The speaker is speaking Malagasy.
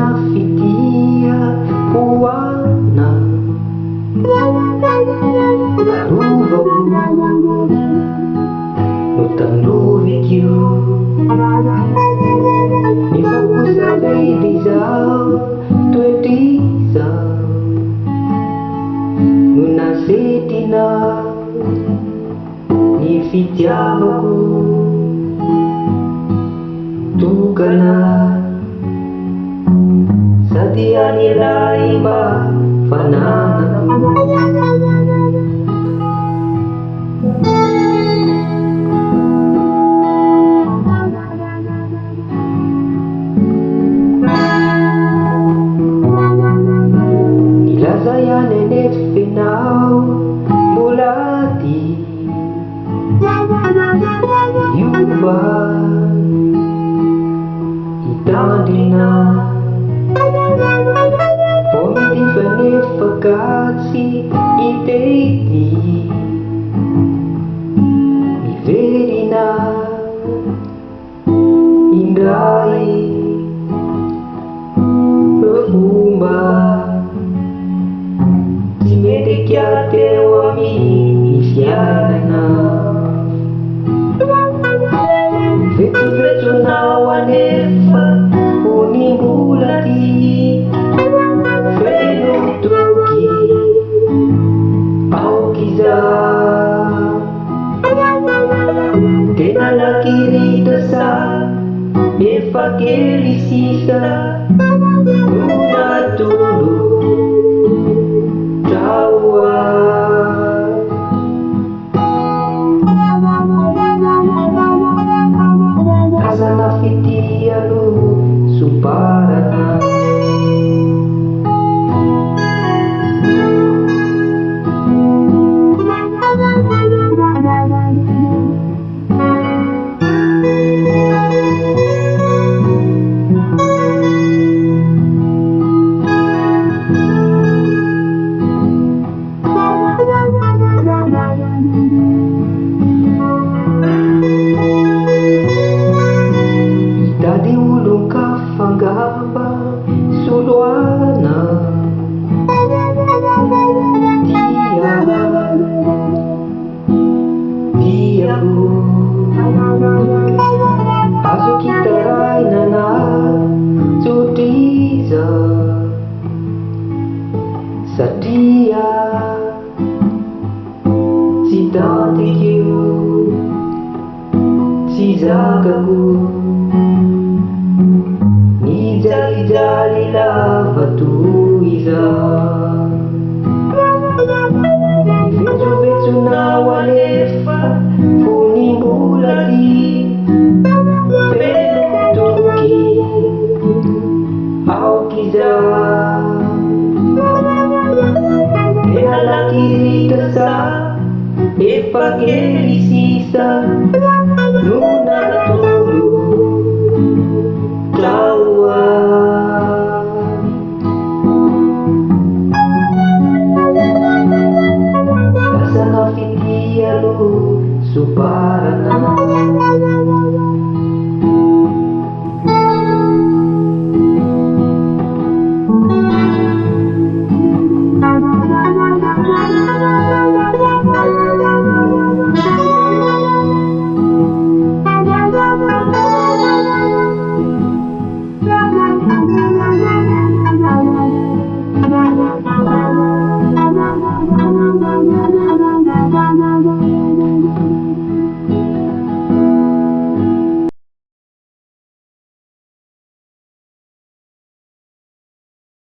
Nafikia kuwana Naruvagu Nutanduvikyu Nifokusa beidizao Tuetizao Nunasetina Nifitiamagu Tukana Sadia nilai ba fanana Nilazaya nene final bulati Yuba itandina Pomiti fanefakatsi iteiti Miverina indai Berumba Simedekiate wami ifiana Vetu na wanefa unimbulati Fenutuki Aukiza Tena la kirita sa Efakeri sisa Luna tulu Tawa Kasana fitia lu Suparana Tadi ulung kafangaba Suluana Diaku Asu kita rai nana Sudiza Sadia Sidatikiu Sizagaku Nijali la fatuiza Vetu na walefa Funimbulati Fenutuki Aukiza Ena la kirita sa Efakeri sisa Luna tulu Tawa Kasana fitia lu Suparana